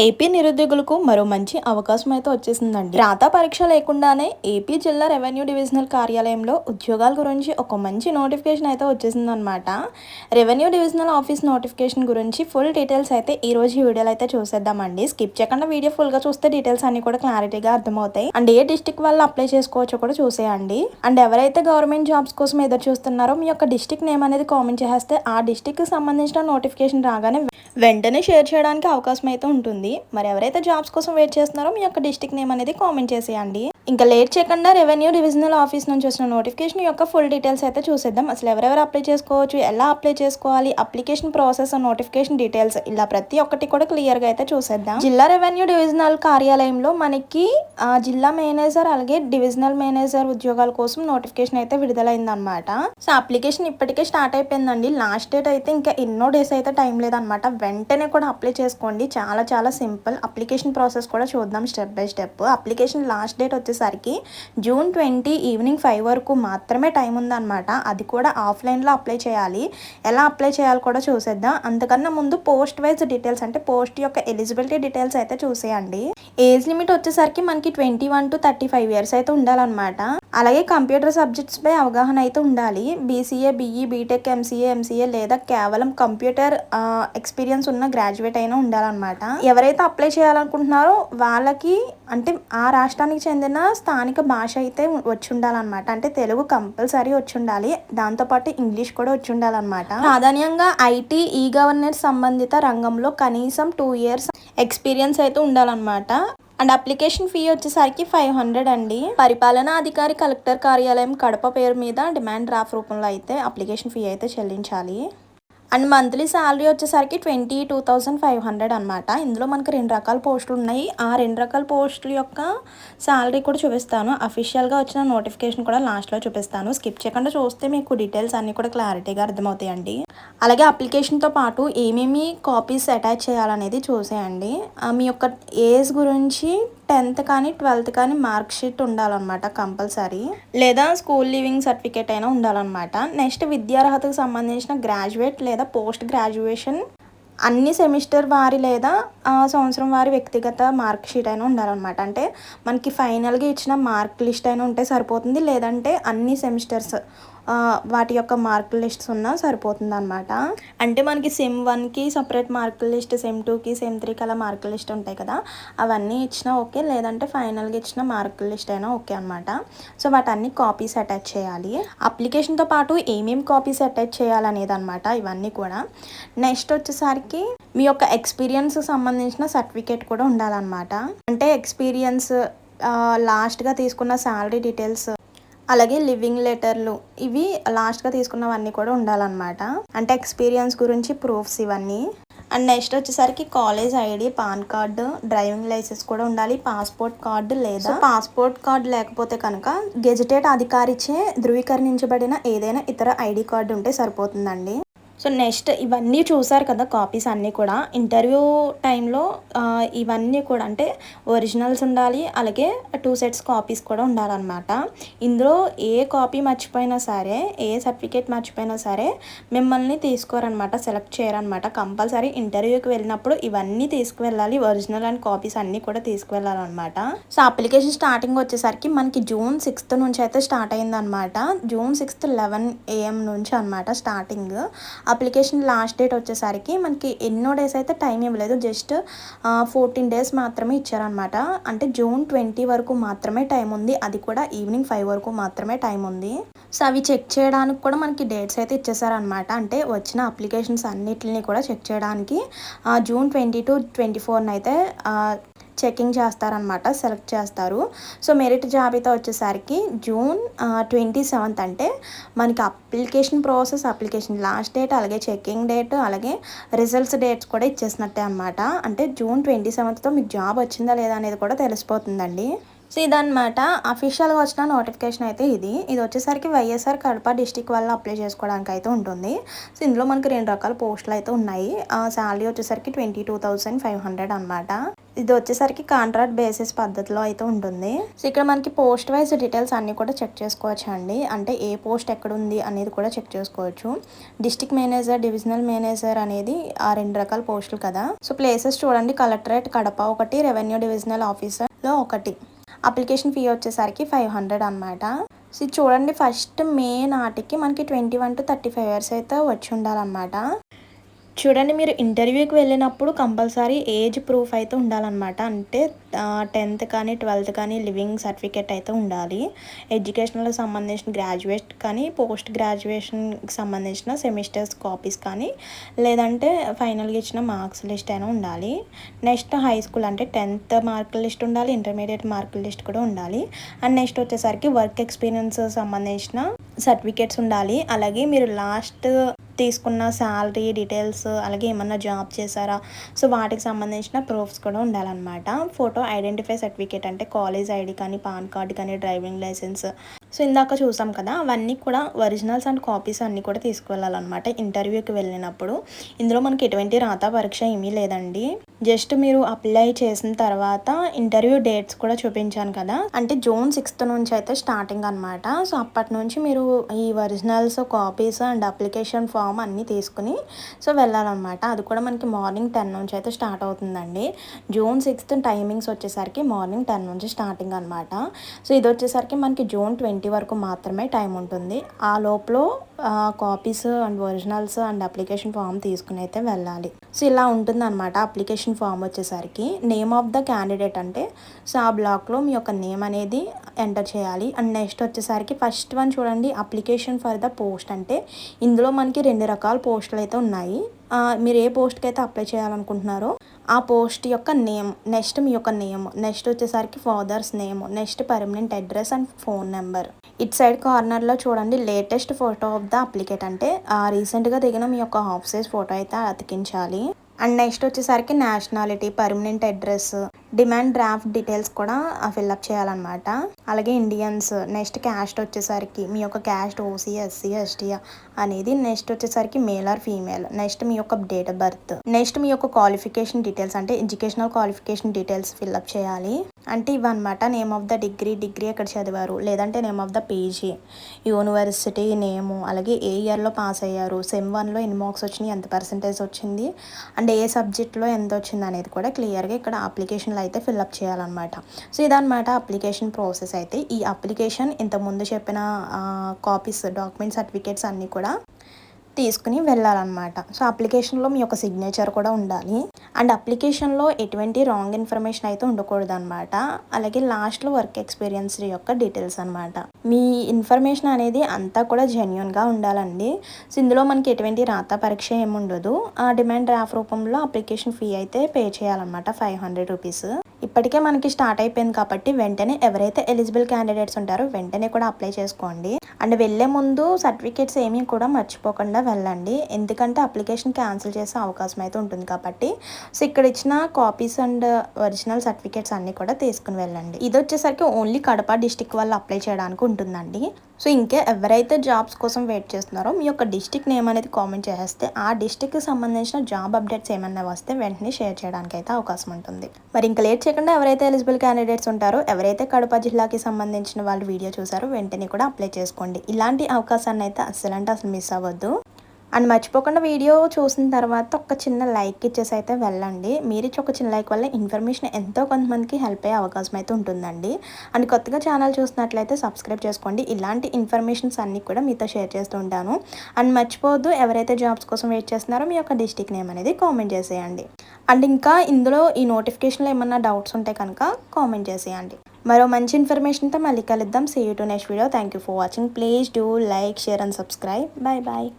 AP నిరుద్యోగులకు మరో మంచి అవకాశం అయితే వచ్చేసిందండి. రాత పరీక్ష లేకుండానే ఏపీ జిల్లా రెవెన్యూ డివిజనల్ కార్యాలయంలో ఉద్యోగాల గురించి ఒక మంచి నోటిఫికేషన్ అయితే వచ్చేసిందనమాట. రెవెన్యూ డివిజనల్ ఆఫీస్ నోటిఫికేషన్ గురించి ఫుల్ డీటెయిల్స్ అయితే ఈ రోజు ఈ వీడియోలో అయితే చూసేద్దామండి. స్కిప్ చేయకుండా వీడియో ఫుల్గా చూస్తే డీటెయిల్స్ అన్ని కూడా క్లారిటీగా అర్థమవుతాయి. అండ్ ఏ డిస్టిక్ వాళ్ళు అప్లై చేసుకోవచ్చో కూడా చూసేయండి. అండ్ ఎవరైతే గవర్నమెంట్ జాబ్స్ కోసం ఎదురు చూస్తున్నారో మీ యొక్క డిస్టిక్ నేమ్ అనేది కామెంట్ చేస్తే ఆ డిస్టిక్ కి సంబంధించిన నోటిఫికేషన్ రాగానే వెంటనే షేర్ చేయడానికి అవకాశం అయితే ఉంటుంది. మరి ఎవరైతే జాబ్స్ కోసం వెయిట్ చేస్తున్నారో మీ యొక్క డిస్టిక్ నేమ్ అనేది కామెంట్ చేసేయండి. ఇంకా లేట్ చేయకుండా రెవెన్యూ డివిజనల్ ఆఫీస్ నుంచి వచ్చిన నోటిఫికేషన్ యొక్క ఫుల్ డీటెయిల్స్ అయితే చూసేద్దాం. అసలు ఎవరెవరు అప్లై చేసుకోవచ్చు, ఎలా అప్లై చేసుకోవాలి, అప్లికేషన్ ప్రాసెస్, నోటిఫికేషన్ డీటెయిల్స్, ఇలా ప్రతి ఒక్కటి కూడా క్లియర్ గా అయితే చూసేద్దాం. జిల్లా రెవెన్యూ డివిజనల్ కార్యాలయంలో మనకి జిల్లా మేనేజర్ అలాగే డివిజనల్ మేనేజర్ ఉద్యోగాల కోసం నోటిఫికేషన్ అయితే విడుదలైంది అనమాట. సో అప్లికేషన్ ఇప్పటికే స్టార్ట్ అయిపోయిందండి. లాస్ట్ డేట్ అయితే ఇంకా ఎన్నో డేస్ అయితే టైం లేదనమాట. వెంటనే కూడా అప్లై చేసుకోండి. చాలా చాలా సింపుల్. అప్లికేషన్ ప్రాసెస్ కూడా చూద్దాం step by step. Application last date వచ్చేసరికి జూన్ 20 ఈవినింగ్ 5 వరకు మాత్రమే టైం ఉందన్నమాట. అది కూడా ఆఫ్లైన్లో అప్లై చేయాలి. ఎలా అప్లై చేయాలి కూడా చూసేద్దాం. అంతకన్నా ముందు పోస్ట్ వైజ్ డీటెయిల్స్ అంటే పోస్ట్ యొక్క ఎలిజిబిలిటీ డీటెయిల్స్ అయితే చూసేయండి. ఏజ్ లిమిట్ వచ్చేసరికి మనకి 21 to 35 ఇయర్స్ అయితే ఉండాలన్నమాట. అలాగే కంప్యూటర్ సబ్జెక్ట్స్ పై అవగాహన అయితే ఉండాలి. బీసీఏ, బీఈ, బీటెక్, ఎంసీఏ లేదా కేవలం కంప్యూటర్ ఎక్స్పీరియన్స్ ఉన్న గ్రాడ్యుయేట్ అయినా ఉండాలన్నమాట. ఎవరైతే అప్లై చేయాలనుకుంటున్నారో వాళ్ళకి అంటే ఆ రాష్ట్రానికి చెందిన స్థానిక భాష అయితే వచ్చి ఉండాలన్నమాట. అంటే తెలుగు కంపల్సరీ వచ్చి ఉండాలి. దాంతోపాటు ఇంగ్లీష్ కూడా వచ్చి ఉండాలన్నమాట. ప్రాధాన్యంగా ఐటీ, ఈ గవర్నెన్స్ సంబంధిత రంగంలో కనీసం 2 years ఎక్స్పీరియన్స్ అయితే ఉండాలన్నమాట. అండ్ అప్లికేషన్ ఫీ వచ్చేసరికి 500 అండి. పరిపాలనా అధికారి కలెక్టర్ కార్యాలయం కడప పేరు మీద డిమాండ్ డ్రాఫ్ట్ రూపంలో అయితే అప్లికేషన్ ఫీ అయితే చెల్లించాలి. అండ్ మంత్లీ శాలరీ వచ్చేసరికి 22,500 అనమాట. ఇందులో మనకి 2 రకాల పోస్టులు ఉన్నాయి. ఆ 2 రకాల పోస్టుల యొక్క శాలరీ కూడా చూపిస్తాను. అఫీషియల్గా వచ్చిన నోటిఫికేషన్ కూడా లాస్ట్లో చూపిస్తాను. స్కిప్ చేయకుండా చూస్తే మీకు డీటెయిల్స్ అన్నీ కూడా క్లారిటీగా అర్థమవుతాయండి. అలాగే అప్లికేషన్తో పాటు ఏమేమి కాపీస్ అటాచ్ చేయాలనేది చూసేయండి. మీ యొక్క ఏజ్ గురించి 10th కానీ 12th కానీ మార్క్ షీట్ ఉండాలన్నమాట కంపల్సరీ. లేదా స్కూల్ లీవింగ్ సర్టిఫికేట్ అయినా ఉండాలన్నమాట. నెక్స్ట్ విద్యార్హతకు సంబంధించిన గ్రాడ్యుయేట్ లేదా పోస్ట్ గ్రాడ్యుయేషన్ అన్ని సెమిస్టర్ వారి లేదా సంవత్సరం వారి వ్యక్తిగత మార్క్ షీట్ అయినా ఉండాలన్నమాట. అంటే మనకి ఫైనల్గా ఇచ్చిన మార్క్ లిస్ట్ అయినా ఉంటే సరిపోతుంది. లేదంటే అన్ని సెమిస్టర్స్ వాటి యొక్క మార్క్ లిస్ట్స్ ఉన్నా సరిపోతుంది అనమాట. అంటే మనకి సెమ్ 1కి సపరేట్ మార్క్ లిస్ట్, సెమ్ 2కి, సెమ్ 3కి అలా మార్క్ లిస్ట్ ఉంటాయి కదా, అవన్నీ ఇచ్చినా ఓకే. లేదంటే ఫైనల్గా ఇచ్చిన మార్క్ లిస్ట్ అయినా ఓకే అనమాట. సో వాటన్ని కాపీస్ అటాచ్ చేయాలి. అప్లికేషన్తో పాటు ఏమేమి కాపీస్ అటాచ్ చేయాలనేది అనమాట ఇవన్నీ కూడా. నెక్స్ట్ వచ్చేసరికి మీ యొక్క ఎక్స్పీరియన్స్ సంబంధించిన సర్టిఫికేట్ కూడా ఉండాలన్నమాట. అంటే ఎక్స్పీరియన్స్, లాస్ట్గా తీసుకున్న శాలరీ డీటెయిల్స్, అలాగే లివింగ్ లెటర్లు, ఇవి లాస్ట్గా తీసుకున్నవన్నీ కూడా ఉండాలన్నమాట. అంటే ఎక్స్పీరియన్స్ గురించి ప్రూఫ్స్ ఇవన్నీ. అండ్ నెక్స్ట్ వచ్చేసరికి college ID, PAN card, driving licence కూడా ఉండాలి. పాస్పోర్ట్ కార్డు లేదా పాస్పోర్ట్ కార్డు లేకపోతే కనుక గెజిటెడ్ అధికారిచే ధృవీకరించబడిన ఏదైనా ఇతర ఐడి కార్డు ఉంటే సరిపోతుందండి. సో నెక్స్ట్ ఇవన్నీ చూసారు కదా కాపీస్ అన్నీ కూడా. ఇంటర్వ్యూ టైంలో ఇవన్నీ కూడా అంటే ఒరిజినల్స్ ఉండాలి. అలాగే 2 sets కాపీస్ కూడా ఉండాలన్నమాట. ఇందులో ఏ కాపీ మర్చిపోయినా సరే, ఏ సర్టిఫికేట్ మర్చిపోయినా సరే మిమ్మల్ని తీసుకోరనమాట, సెలెక్ట్ చేయరనమాట. కంపల్సరీ ఇంటర్వ్యూకి వెళ్ళినప్పుడు ఇవన్నీ తీసుకువెళ్ళాలి. ఒరిజినల్ అండ్ కాపీస్ అన్నీ కూడా తీసుకువెళ్ళాలన్నమాట. సో అప్లికేషన్ స్టార్టింగ్ వచ్చేసరికి మనకి జూన్ 6th నుంచి అయితే స్టార్ట్ అయిందనమాట. జూన్ 6th 11 AM నుంచి అనమాట స్టార్టింగ్. అప్లికేషన్ లాస్ట్ డేట్ వచ్చేసరికి మనకి ఎన్నో డేస్ అయితే టైం ఇవ్వలేదు. జస్ట్ 14 days మాత్రమే ఇచ్చారనమాట. అంటే జూన్ 20 వరకు మాత్రమే టైం ఉంది. అది కూడా ఈవినింగ్ 5 వరకు మాత్రమే టైం ఉంది. సో అవి చెక్ చేయడానికి కూడా మనకి డేట్స్ అయితే ఇచ్చేసారనమాట. అంటే వచ్చిన అప్లికేషన్స్ అన్నిటిని కూడా చెక్ చేయడానికి జూన్ 20 to 24 అయితే చెకింగ్ చేస్తారనమాట, సెలెక్ట్ చేస్తారు. సో మెరిట్ జాబితా వచ్చేసరికి జూన్ 27th అంటే మనకి application process, application last date, అలాగే చెకింగ్ డేట్, అలాగే రిజల్ట్స్ డేట్స్ కూడా ఇచ్చేసినట్టే అనమాట. అంటే జూన్ 27th మీకు జాబ్ వచ్చిందా లేదా అనేది కూడా తెలిసిపోతుందండి. సో ఇదనమాట అఫీషియల్‌గా వచ్చిన నోటిఫికేషన్ అయితే ఇది. ఇది వచ్చేసరికి వైఎస్ఆర్ కడప డిస్ట్రిక్ట్ వాళ్ళు అప్లై చేసుకోవడానికి అయితే ఉంటుంది. సో ఇందులో మనకి 2 రకాల పోస్టులు అయితే ఉన్నాయి. సాలరీ వచ్చేసరికి 22,500 అనమాట. ఇది వచ్చేసరికి కాంట్రాక్ట్ బేసిస్ పద్ధతిలో అయితే ఉంటుంది. సో ఇక్కడ మనకి పోస్ట్ వైజ్ డీటెయిల్స్ అన్నీ కూడా చెక్ చేసుకోవచ్చు అండి. అంటే ఏ పోస్ట్ ఎక్కడుంది అనేది కూడా చెక్ చేసుకోవచ్చు. డిస్ట్రిక్ట్ మేనేజర్, డివిజనల్ మేనేజర్ అనేది ఆ 2 రకాల పోస్టులు కదా. సో ప్లేసెస్ చూడండి, కలెక్టరేట్ కడప ఒకటి, రెవెన్యూ డివిజనల్ ఆఫీసర్లో ఒకటి. అప్లికేషన్ ఫీ వచ్చేసరికి 500 అనమాట. సో ఇది చూడండి, ఫస్ట్ మే నాటికి మనకి 21 to 35 ఇయర్స్ అయితే వచ్చి ఉండాలన్నమాట. చూడండి, మీరు ఇంటర్వ్యూకి వెళ్ళినప్పుడు కంపల్సరీ ఏజ్ ప్రూఫ్ అయితే ఉండాలన్నమాట. అంటే 10th కానీ 12th కానీ లివింగ్ సర్టిఫికేట్ అయితే ఉండాలి. ఎడ్యుకేషనల్కి సంబంధించిన గ్రాడ్యుయేట్ కానీ పోస్ట్ గ్రాడ్యుయేషన్కి సంబంధించిన సెమిస్టర్స్ కాపీస్ కానీ లేదంటే ఫైనల్గా ఇచ్చిన మార్క్స్ లిస్ట్ అయినా ఉండాలి. నెక్స్ట్ హై స్కూల్ అంటే 10th మార్కుల లిస్ట్ ఉండాలి, ఇంటర్మీడియట్ మార్కుల లిస్ట్ కూడా ఉండాలి. అండ్ నెక్స్ట్ వచ్చేసరికి వర్క్ ఎక్స్పీరియన్స్ సంబంధించిన సర్టిఫికేట్స్ ఉండాలి. అలాగే మీరు లాస్ట్ తీసుకున్న శాలరీ డీటెయిల్స్, అలాగే ఏమన్నా జాబ్ చేశారా, సో వాటికి సంబంధించిన ప్రూఫ్స్ కూడా ఉండాలన్నమాట. ఫోటో ఐడెంటిఫై సర్టిఫికేట్ అంటే కాలేజ్ ఐడి కానీ, పాన్ కార్డ్ కానీ, డ్రైవింగ్ లైసెన్స్. సో ఇందాక చూసాం కదా, అవన్నీ కూడా ఒరిజినల్స్ అండ్ కాపీస్ అన్నీ కూడా తీసుకువెళ్ళాలన్నమాట ఇంటర్వ్యూకి వెళ్ళినప్పుడు. ఇందులో మనకి ఎటువంటి రాత పరీక్ష ఏమీ లేదండి. జస్ట్ మీరు అప్లై చేసిన తర్వాత ఇంటర్వ్యూ డేట్స్ కూడా చూపించాను కదా, అంటే June 6th నుంచి అయితే స్టార్టింగ్ అనమాట. సో అప్పటి నుంచి మీరు ఈ originals, copies and application form అన్నీ తీసుకుని సో వెళ్ళాలన్నమాట. అది కూడా మనకి మార్నింగ్ 10 నుంచి అయితే స్టార్ట్ అవుతుందండి. June 6th టైమింగ్స్ వచ్చేసరికి మార్నింగ్ 10 నుంచి స్టార్టింగ్ అనమాట. సో ఇది వచ్చేసరికి మనకి June 20 వరకు మాత్రమే టైం ఉంటుంది. ఆ లోపల copies and originals and application form తీసుకుని అయితే వెళ్ళాలి. సో ఇలా ఉంటుందన్నమాట. అప్లికేషన్ ఫామ్ వచ్చేసరికి నేమ్ ఆఫ్ ద క్యాండిడేట్ అంటే సో ఆ బ్లాక్లో మీ యొక్క నేమ్ అనేది ఎంటర్ చేయాలి. అండ్ నెక్స్ట్ వచ్చేసరికి ఫస్ట్ వన్ చూడండి, అప్లికేషన్ ఫర్ ద పోస్ట్ అంటే ఇందులో మనకి 2 రకాల పోస్టులు అయితే ఉన్నాయి. మీరు ఏ పోస్ట్కి అయితే అప్లై చేయాలనుకుంటున్నారో ఆ పోస్ట్ యొక్క నేమ్, నెక్స్ట్ మీ యొక్క నేమ్, నెక్స్ట్ వచ్చేసరికి father's name, next permanent address and phone number. It side కార్నర్లో చూడండి లేటెస్ట్ ఫోటో ఆఫ్ ద అప్లికేట్ అంటే రీసెంట్గా దిగిన మీ యొక్క హాఫ్ సైజ్ ఫోటో అయితే అతికించాలి. అండ్ నెక్స్ట్ వచ్చేసరికి nationality, permanent address, demand draft details కూడా ఫిల్అప్ చేయాలన్నమాట. అలాగే ఇండియన్స్, నెక్స్ట్ క్యాస్ట్ వచ్చేసరికి మీ యొక్క క్యాస్ట్ ఓసీ, ఎస్సీ, ఎస్టీ అనేది, నెక్స్ట్ వచ్చేసరికి మేల్ ఆర్ ఫీమేల్, నెక్స్ట్ మీ యొక్క డేట్ ఆఫ్ బర్త్, నెక్స్ట్ మీ యొక్క క్వాలిఫికేషన్ డీటెయిల్స్ అంటే ఎడ్యుకేషనల్ క్వాలిఫికేషన్ డీటెయిల్స్ ఫిల్అప్ చేయాలి. అంటే ఇవన్నమాట. నేమ్ ఆఫ్ ద డిగ్రీ ఎక్కడ చదివారు, లేదంటే name of the PG, university name, అలాగే ఏ ఇయర్లో పాస్ అయ్యారు, సెమ్ 1లో ఎన్ని మార్క్స్ వచ్చినాయి, ఎంత పర్సెంటేజ్ వచ్చింది, అండ్ ఏ సబ్జెక్ట్లో ఎంత వచ్చింది అనేది కూడా క్లియర్గా ఇక్కడ అప్లికేషన్లో అయితే ఫిల్అప్ చేయాలన్నమాట. సో ఇదన్నమాట అప్లికేషన్ ప్రాసెస్ అయితే. ఈ అప్లికేషన్ ఇంతకుముందు చెప్పిన కాపీస్, డాక్యుమెంట్, సర్టిఫికేట్స్ అన్నీ కూడా తీసుకుని వెళ్ళాలన్నమాట. సో అప్లికేషన్లో మీ యొక్క సిగ్నేచర్ కూడా ఉండాలి. అండ్ అప్లికేషన్లో ఎటువంటి రాంగ్ ఇన్ఫర్మేషన్ అయితే ఉండకూడదు అనమాట. అలాగే లాస్ట్లో వర్క్ ఎక్స్పీరియన్స్ యొక్క డీటెయిల్స్ అనమాట. మీ ఇన్ఫర్మేషన్ అనేది అంతా కూడా జెన్యున్గా ఉండాలండి. సో ఇందులో మనకి ఎటువంటి రాత పరీక్ష ఏముండదు. ఆ డిమాండ్ డ్రాఫ్ట్ రూపంలో అప్లికేషన్ ఫీ అయితే పే చేయాలన్నమాట, 500 రూపీస్. ఇప్పటికే మనకి స్టార్ట్ అయిపోయింది కాబట్టి వెంటనే ఎవరైతే ఎలిజిబుల్ క్యాండిడేట్స్ ఉంటారో వెంటనే కూడా అప్లై చేసుకోండి. అండ్ వెళ్ళే ముందు సర్టిఫికేట్స్ ఏమీ కూడా మర్చిపోకుండా వెళ్ళండి, ఎందుకంటే అప్లికేషన్ క్యాన్సిల్ చేసే అవకాశం అయితే ఉంటుంది కాబట్టి. సో ఇక్కడ ఇచ్చిన కాపీస్ అండ్ ఒరిజినల్ సర్టిఫికేట్స్ అన్నీ కూడా తీసుకుని వెళ్ళండి. ఇది వచ్చేసరికి ఓన్లీ కడప డిస్టిక్ వాళ్ళు అప్లై చేయడానికి ఉంటుందండి. సో ఇంకా ఎవరైతే జాబ్స్ కోసం వెయిట్ చేస్తున్నారో మీ యొక్క డిస్టిక్ నేమ్ అనేది కామెంట్ చేస్తే ఆ డిస్టిక్కి సంబంధించిన జాబ్ అప్డేట్స్ ఏమన్నా వస్తే వెంటనే షేర్ చేయడానికి అయితే అవకాశం ఉంటుంది. మరి ఇంకా లేట్ చేయకుండా ఎవరైతే ఎలిజిబుల్ క్యాండిడేట్స్ ఉంటారో, ఎవరైతే కడప జిల్లాకి సంబంధించిన వాళ్ళు వీడియో చూసారో వెంటనే కూడా అప్లై చేసుకోండి. ఇలాంటి అవకాశాన్ని అయితే అసలు మిస్ అవ్వద్దు. అండ్ మర్చిపోకుండా వీడియో చూసిన తర్వాత ఒక చిన్న లైక్ ఇచ్చేసి అయితే వెళ్ళండి. మీరు ఇచ్చి ఒక చిన్న లైక్ వల్ల ఇన్ఫర్మేషన్ ఎంతో కొంతమందికి హెల్ప్ అయ్యే అవకాశం అయితే ఉంటుందండి. అండ్ కొత్తగా ఛానల్ చూసినట్లయితే సబ్స్క్రైబ్ చేసుకోండి. ఇలాంటి ఇన్ఫర్మేషన్స్ అన్నీ కూడా మీతో షేర్ చేస్తూ ఉంటాను. అండ్ మర్చిపోవద్దు, ఎవరైతే జాబ్స్ కోసం వెయిట్ చేస్తున్నారో మీ యొక్క డిస్ట్రిక్ట్ నేమ్ అనేది కామెంట్ చేసేయండి. అండ్ ఇంకా ఇందులో ఈ నోటిఫికేషన్లో ఏమన్నా డౌట్స్ ఉంటే కనుక కామెంట్ చేసేయండి. మరో మంచి ఇన్ఫర్మేషన్తో మళ్ళీ కలుద్దాం. See you to next video. Thank you for watching. Please do like, share and subscribe. Bye bye.